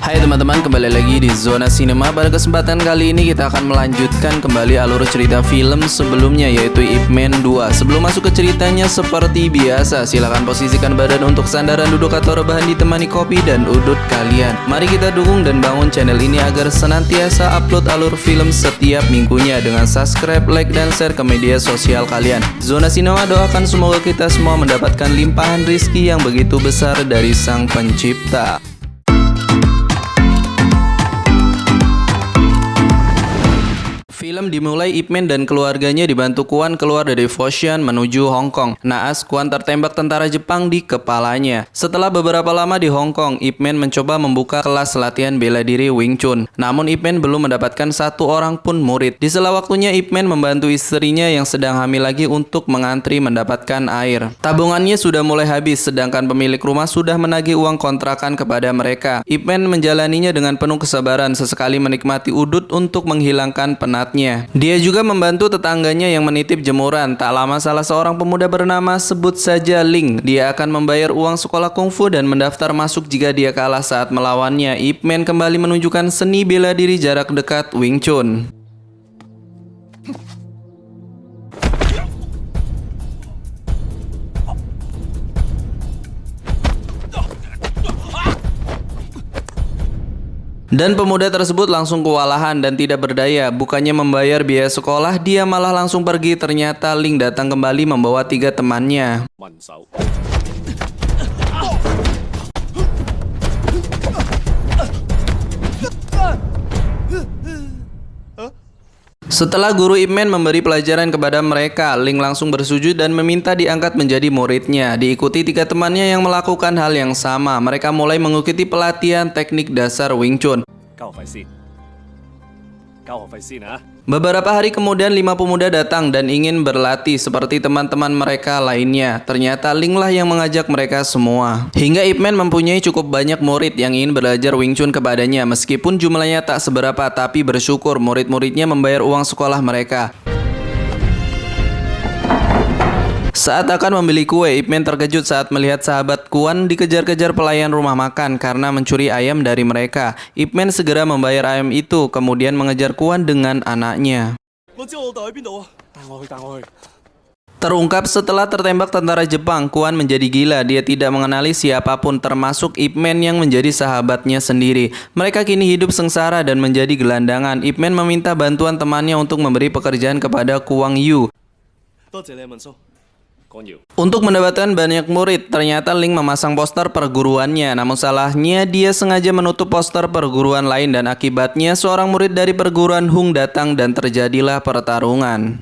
Hai teman-teman, kembali lagi di Zona Cinema. Pada kesempatan kali ini kita akan melanjutkan kembali alur cerita film sebelumnya, yaitu Ip Man 2. Sebelum masuk ke ceritanya, seperti biasa silakan posisikan badan untuk sandaran duduk atau rebahan ditemani kopi dan udut kalian. Mari kita dukung dan bangun channel ini agar senantiasa upload alur film setiap minggunya dengan subscribe, like, dan share ke media sosial kalian. Zona Cinema doakan semoga kita semua mendapatkan limpahan rizki yang begitu besar dari Sang Pencipta. Film dimulai Ip Man dan keluarganya dibantu Kwon keluar dari Foshan menuju Hong Kong. Naas, Kwon tertembak tentara Jepang di kepalanya. Setelah beberapa lama di Hong Kong, Ip Man mencoba membuka kelas latihan bela diri Wing Chun. Namun Ip Man belum mendapatkan satu orang pun murid. Di sela waktunya, Ip Man membantu istrinya yang sedang hamil lagi untuk mengantri mendapatkan air. Tabungannya sudah mulai habis, sedangkan pemilik rumah sudah menagih uang kontrakan kepada mereka. Ip Man menjalaninya dengan penuh kesabaran, sesekali menikmati udut untuk menghilangkan penat. Dia juga membantu tetangganya yang menitip jemuran. Tak lama salah seorang pemuda bernama sebut saja Ling. Dia akan membayar uang sekolah kungfu dan mendaftar masuk jika dia kalah saat melawannya. Ip Man kembali menunjukkan seni bela diri jarak dekat Wing Chun. Dan pemuda tersebut langsung kewalahan dan tidak berdaya. Bukannya membayar biaya sekolah, dia malah langsung pergi. Ternyata Ling datang kembali membawa 3 temannya. Setelah guru Ip Man memberi pelajaran kepada mereka, Ling langsung bersujud dan meminta diangkat menjadi muridnya. Diikuti 3 temannya yang melakukan hal yang sama. Mereka mulai mengikuti pelatihan teknik dasar Wing Chun. Beberapa hari kemudian 5 pemuda datang dan ingin berlatih seperti teman-teman mereka lainnya. Ternyata Ling lah yang mengajak mereka semua. Hingga Ip Man mempunyai cukup banyak murid yang ingin belajar Wing Chun kepadanya. Meskipun jumlahnya tak seberapa, tapi bersyukur murid-muridnya membayar uang sekolah mereka. Saat akan membeli kue, Ip Man terkejut saat melihat sahabat Kwon dikejar-kejar pelayan rumah makan karena mencuri ayam dari mereka. Ip Man segera membayar ayam itu, kemudian mengejar Kwon dengan anaknya. Terungkap setelah tertembak tentara Jepang, Kwon menjadi gila. Dia tidak mengenali siapapun termasuk Ip Man yang menjadi sahabatnya sendiri. Mereka kini hidup sengsara dan menjadi gelandangan. Ip Man meminta bantuan temannya untuk memberi pekerjaan kepada Kwang Yu. Untuk mendapatkan banyak murid, ternyata Ling memasang poster perguruannya. Namun salahnya dia sengaja menutup poster perguruan lain dan akibatnya seorang murid dari perguruan Hung datang dan terjadilah pertarungan.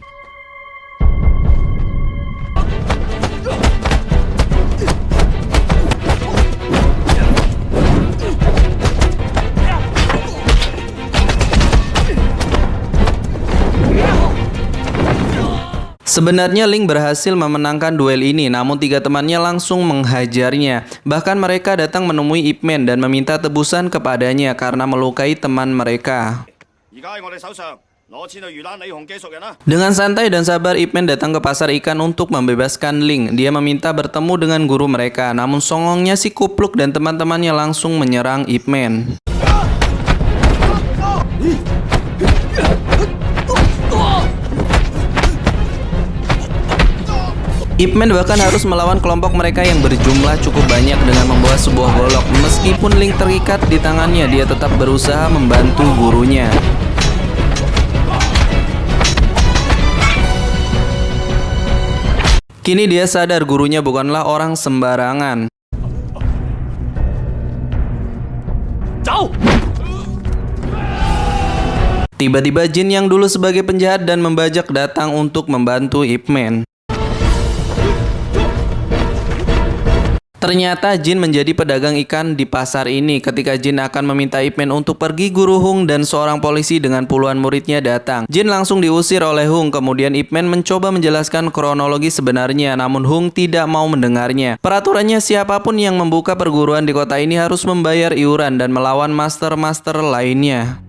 Sebenarnya Ling berhasil memenangkan duel ini, namun 3 temannya langsung menghajarnya. Bahkan mereka datang menemui Ip Man dan meminta tebusan kepadanya karena melukai teman mereka. Dengan santai dan sabar, Ip Man datang ke pasar ikan untuk membebaskan Ling. Dia meminta bertemu dengan guru mereka, namun songongnya si Kupluk dan teman-temannya langsung menyerang Ip Man. Ip Man bahkan harus melawan kelompok mereka yang berjumlah cukup banyak dengan membawa sebuah golok. Meskipun Ling terikat di tangannya, dia tetap berusaha membantu gurunya. Kini dia sadar gurunya bukanlah orang sembarangan. Tiba-tiba Jin yang dulu sebagai penjahat dan membajak datang untuk membantu Ip Man. Ternyata Jin menjadi pedagang ikan di pasar ini. Ketika Jin akan meminta Ip Man untuk pergi, guru Hung dan seorang polisi dengan puluhan muridnya datang. Jin langsung diusir oleh Hung. Kemudian Ip Man mencoba menjelaskan kronologi sebenarnya, namun Hung tidak mau mendengarnya. Peraturannya siapapun yang membuka perguruan di kota ini harus membayar iuran dan melawan master-master lainnya.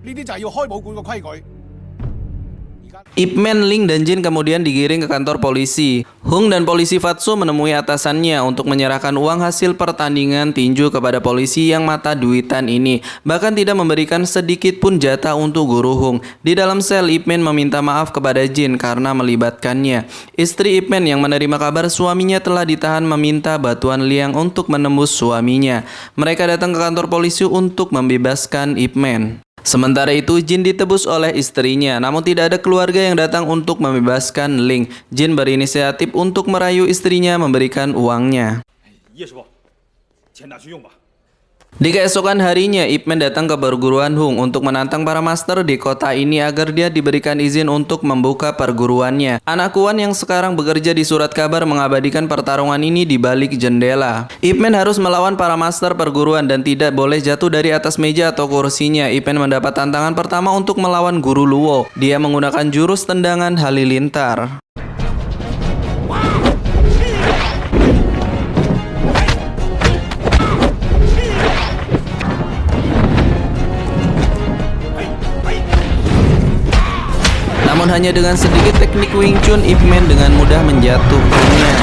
Ip Man, Ling, dan Jin kemudian digiring ke kantor polisi. Hung dan polisi Fatso menemui atasannya untuk menyerahkan uang hasil pertandingan tinju kepada polisi yang mata duitan ini. Bahkan tidak memberikan sedikit pun jatah untuk guru Hung. Di dalam sel, Ip Man meminta maaf kepada Jin karena melibatkannya. Istri Ip Man yang menerima kabar suaminya telah ditahan meminta bantuan Liang untuk menembus suaminya. Mereka datang ke kantor polisi untuk membebaskan Ip Man. Sementara itu, Jin ditebus oleh istrinya, namun tidak ada keluarga yang datang untuk membebaskan Ling. Jin berinisiatif untuk merayu istrinya memberikan uangnya. Di keesokan harinya, Ip Man datang ke perguruan Hung untuk menantang para master di kota ini agar dia diberikan izin untuk membuka perguruannya. Anak Kuan yang sekarang bekerja di surat kabar mengabadikan pertarungan ini di balik jendela. Ip Man harus melawan para master perguruan dan tidak boleh jatuh dari atas meja atau kursinya. Ip Man mendapat tantangan pertama untuk melawan Guru Luo. Dia menggunakan jurus tendangan halilintar. Namun hanya dengan sedikit teknik Wing Chun, Ip Man dengan mudah menjatuhkannya.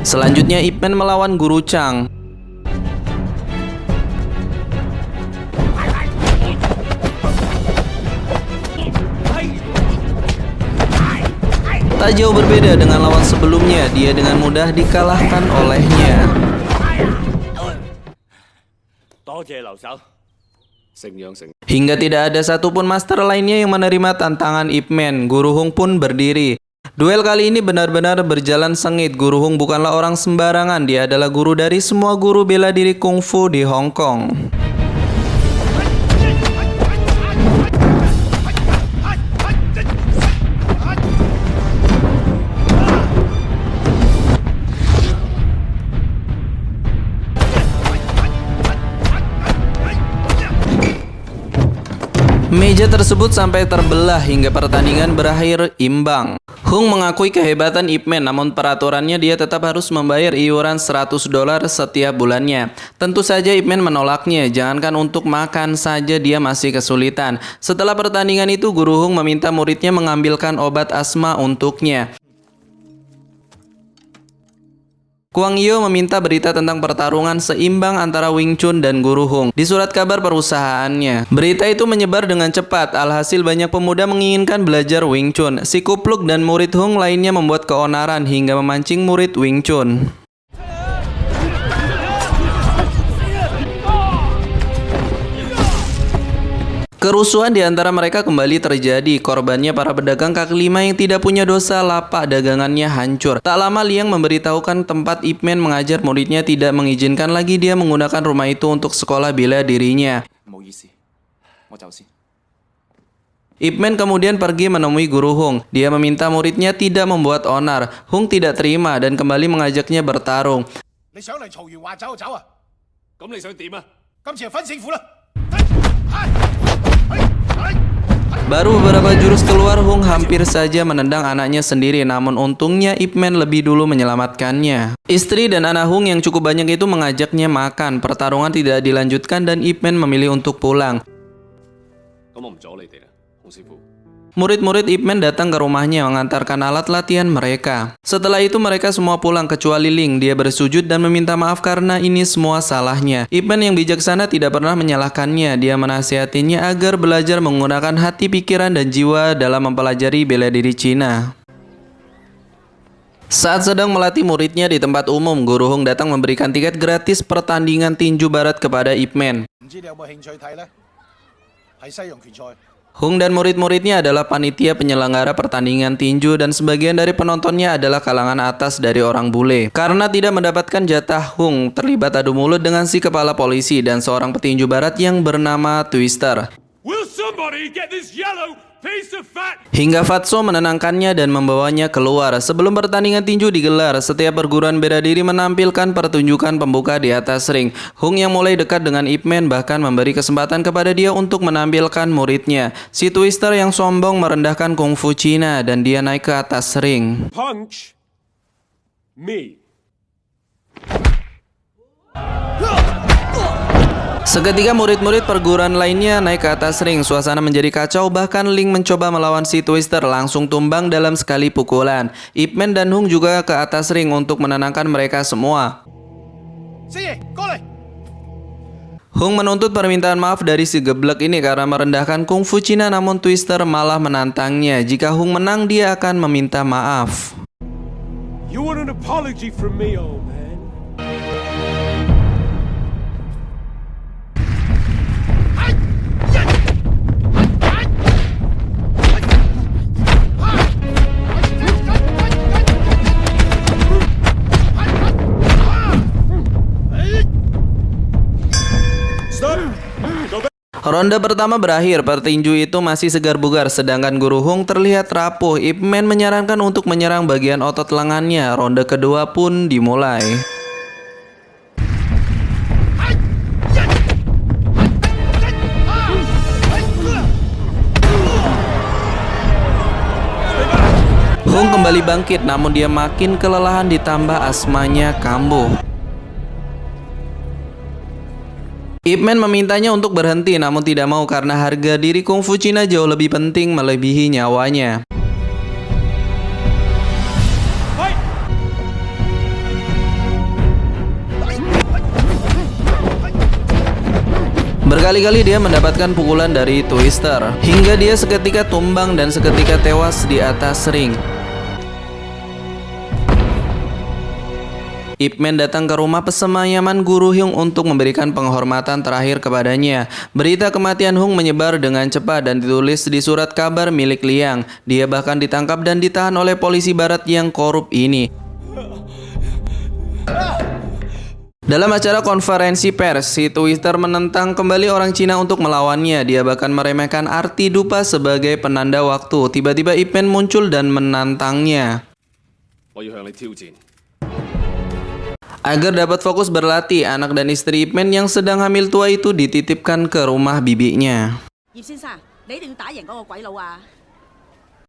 Selanjutnya, Ip Man melawan Guru Chang. Tak jauh berbeda dengan lawan sebelumnya, dia dengan mudah dikalahkan olehnya. Hingga tidak ada satupun master lainnya yang menerima tantangan Ip Man. Guru Hung pun berdiri. Duel kali ini benar-benar berjalan sengit. Guru Hung bukanlah orang sembarangan. Dia adalah guru dari semua guru bela diri kungfu di Hong Kong. Meja tersebut sampai terbelah hingga pertandingan berakhir imbang. Hung mengakui kehebatan Ip Man, namun peraturannya dia tetap harus membayar iuran $100 setiap bulannya. Tentu saja Ip Man menolaknya, jangankan untuk makan saja dia masih kesulitan. Setelah pertandingan itu, Guru Hung meminta muridnya mengambilkan obat asma untuknya. Kuang Yo meminta berita tentang pertarungan seimbang antara Wing Chun dan Guru Hung di surat kabar perusahaannya. Berita itu menyebar dengan cepat, alhasil banyak pemuda menginginkan belajar Wing Chun. Si kupluk dan murid Hung lainnya membuat keonaran hingga memancing murid Wing Chun. Kerusuhan di antara mereka kembali terjadi. Korbannya para pedagang kaki lima yang tidak punya dosa, lapak dagangannya hancur. Tak lama Liang memberitahukan tempat Ip Man mengajar muridnya tidak mengizinkan lagi dia menggunakan rumah itu untuk sekolah bela dirinya. Ip Man kemudian pergi menemui Guru Hung. Dia meminta muridnya tidak membuat onar. Hung tidak terima dan kembali mengajaknya bertarung. Baru beberapa jurus keluar, Hung hampir saja menendang anaknya sendiri, namun untungnya Ip Man lebih dulu menyelamatkannya. Istri dan anak Hung yang cukup banyak itu mengajaknya makan. Pertarungan tidak dilanjutkan dan Ip Man memilih untuk pulang. Murid-murid Ip Man datang ke rumahnya mengantarkan alat latihan mereka. Setelah itu mereka semua pulang kecuali Ling. Dia bersujud dan meminta maaf karena ini semua salahnya. Ip Man yang bijaksana tidak pernah menyalahkannya. Dia menasihatinya agar belajar menggunakan hati, pikiran, dan jiwa dalam mempelajari bela diri Cina. Saat sedang melatih muridnya di tempat umum, Guru Hung datang memberikan tiket gratis pertandingan tinju barat kepada Ip Man. Hung dan murid-muridnya adalah panitia penyelenggara pertandingan tinju dan sebagian dari penontonnya adalah kalangan atas dari orang bule. Karena tidak mendapatkan jatah, Hung terlibat adu mulut dengan si kepala polisi dan seorang petinju barat yang bernama Twister. Hingga Fatso menenangkannya dan membawanya keluar. Sebelum pertandingan tinju digelar, setiap perguruan bela diri menampilkan pertunjukan pembuka di atas ring. Hung yang mulai dekat dengan Ip Man bahkan memberi kesempatan kepada dia untuk menampilkan muridnya. Si Twister yang sombong merendahkan kungfu Cina dan dia naik ke atas ring. Punch me. Seketika murid-murid perguruan lainnya naik ke atas ring. Suasana menjadi kacau, bahkan Ling mencoba melawan si Twister langsung tumbang dalam sekali pukulan. Ip Man dan Hung juga ke atas ring untuk menenangkan mereka semua. Hung menuntut permintaan maaf dari si geblek ini karena merendahkan kungfu Cina, namun Twister malah menantangnya. Jika Hung menang, dia akan meminta maaf. You want an apology from me, old man? Ronde pertama berakhir, petinju itu masih segar bugar, sedangkan Guru Hung terlihat rapuh. Ip Man menyarankan untuk menyerang bagian otot lengannya. Ronde kedua pun dimulai. Hung kembali bangkit, namun dia makin kelelahan ditambah asmanya kambuh. Ip Man memintanya untuk berhenti, namun tidak mau karena harga diri kungfu Cina jauh lebih penting melebihi nyawanya. Berkali-kali dia mendapatkan pukulan dari Twister, hingga dia seketika tumbang dan seketika tewas di atas ring. Ip Man datang ke rumah pesemayaman Guru Hung untuk memberikan penghormatan terakhir kepadanya. Berita kematian Hung menyebar dengan cepat dan ditulis di surat kabar milik Liang. Dia bahkan ditangkap dan ditahan oleh polisi barat yang korup ini. Dalam acara konferensi pers, si Twister menentang kembali orang Cina untuk melawannya. Dia bahkan meremehkan arti dupa sebagai penanda waktu. Tiba-tiba Ip Man muncul dan menantangnya. Agar dapat fokus berlatih, anak dan istri Ip Man yang sedang hamil tua itu dititipkan ke rumah bibinya.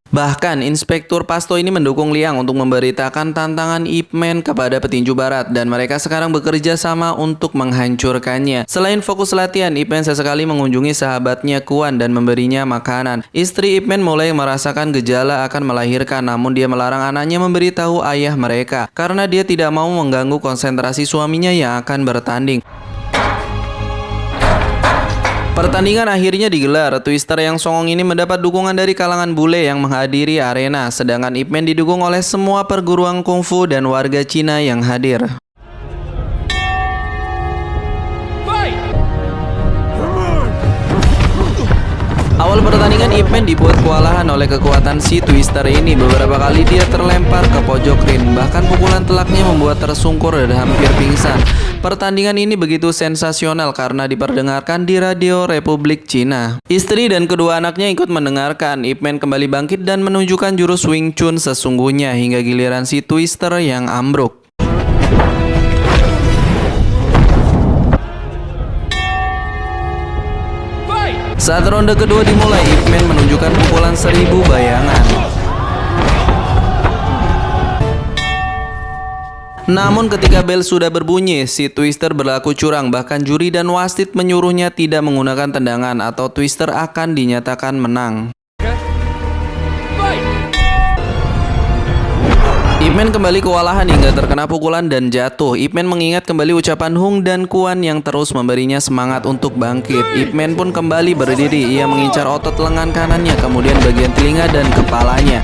Bahkan, Inspektur Pasto ini mendukung Liang untuk memberitakan tantangan Ip Man kepada petinju barat, dan mereka sekarang bekerja sama untuk menghancurkannya. Selain fokus latihan, Ip Man sesekali mengunjungi sahabatnya Kuan dan memberinya makanan. Istri Ip Man mulai merasakan gejala akan melahirkan, namun dia melarang anaknya memberitahu ayah mereka karena dia tidak mau mengganggu konsentrasi suaminya yang akan bertanding. Pertandingan akhirnya digelar. Twister yang songong ini mendapat dukungan dari kalangan bule yang menghadiri arena, sedangkan Ip Man didukung oleh semua perguruan kungfu dan warga Cina yang hadir. Awal pertandingan Ip Man dibuat kewalahan oleh kekuatan si Twister ini. Beberapa kali dia terlempar ke pojok ring, bahkan pukulan telaknya membuat tersungkur dan hampir pingsan. Pertandingan ini begitu sensasional karena diperdengarkan di radio Republik Cina. Istri dan kedua anaknya ikut mendengarkan. Ip Man kembali bangkit dan menunjukkan jurus Wing Chun sesungguhnya hingga giliran si Twister yang ambruk. Saat ronde kedua dimulai, Ip Man menunjukkan pukulan 1000 bayangan. Namun ketika bel sudah berbunyi, si Twister berlaku curang. Bahkan juri dan wasit menyuruhnya tidak menggunakan tendangan atau Twister akan dinyatakan menang. Ip Man kembali kewalahan hingga terkena pukulan dan jatuh. Ip Man mengingat kembali ucapan Hung dan Kuan yang terus memberinya semangat untuk bangkit. Ip Man pun kembali berdiri. Ia mengincar otot lengan kanannya, kemudian bagian telinga dan kepalanya.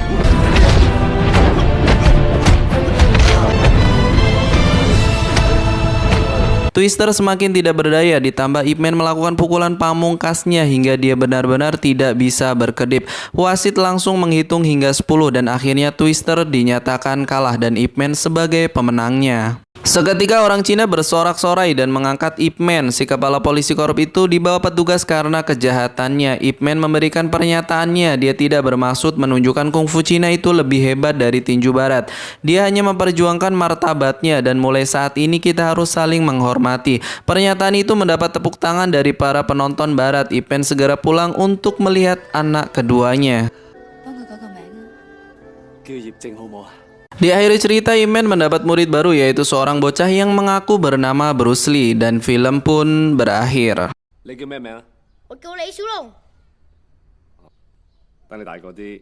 Twister semakin tidak berdaya, ditambah Ip Man melakukan pukulan pamungkasnya hingga dia benar-benar tidak bisa berkedip. Wasit langsung menghitung hingga 10 dan akhirnya Twister dinyatakan kalah dan Ip Man sebagai pemenangnya. Seketika orang Cina bersorak-sorai dan mengangkat Ip Man. Si kepala polisi korup itu dibawa petugas karena kejahatannya. Ip Man memberikan pernyataannya, dia tidak bermaksud menunjukkan kungfu Cina itu lebih hebat dari tinju barat. Dia hanya memperjuangkan martabatnya dan mulai saat ini kita harus saling menghormati. Pernyataan itu mendapat tepuk tangan dari para penonton barat. Ip Man segera pulang untuk melihat anak keduanya. Di akhir cerita, Ip Man mendapat murid baru yaitu seorang bocah yang mengaku bernama Bruce Lee dan film pun berakhir. 你叫咩名啊？我叫李小龍。等你大個啲。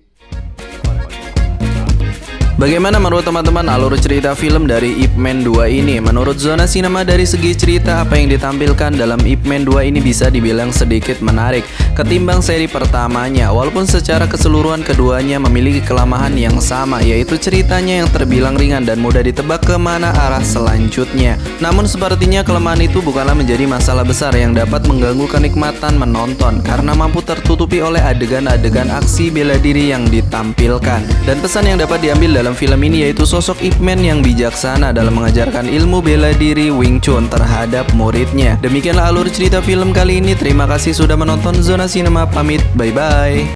Bagaimana menurut teman-teman alur cerita film dari Ip Man 2 ini? Menurut Zona Sinema dari segi cerita, apa yang ditampilkan dalam Ip Man 2 ini bisa dibilang sedikit menarik ketimbang seri pertamanya. Walaupun secara keseluruhan keduanya memiliki kelemahan yang sama, yaitu ceritanya yang terbilang ringan dan mudah ditebak kemana arah selanjutnya. Namun sepertinya kelemahan itu bukanlah menjadi masalah besar yang dapat mengganggu kenikmatan menonton karena mampu tertutupi oleh adegan-adegan aksi bela diri yang ditampilkan. Dan pesan yang dapat diambil dalam film ini yaitu sosok Ip Man yang bijaksana dalam mengajarkan ilmu bela diri Wing Chun terhadap muridnya. Demikianlah alur cerita film kali ini. Terima kasih sudah menonton. Zona Sinema pamit, bye-bye.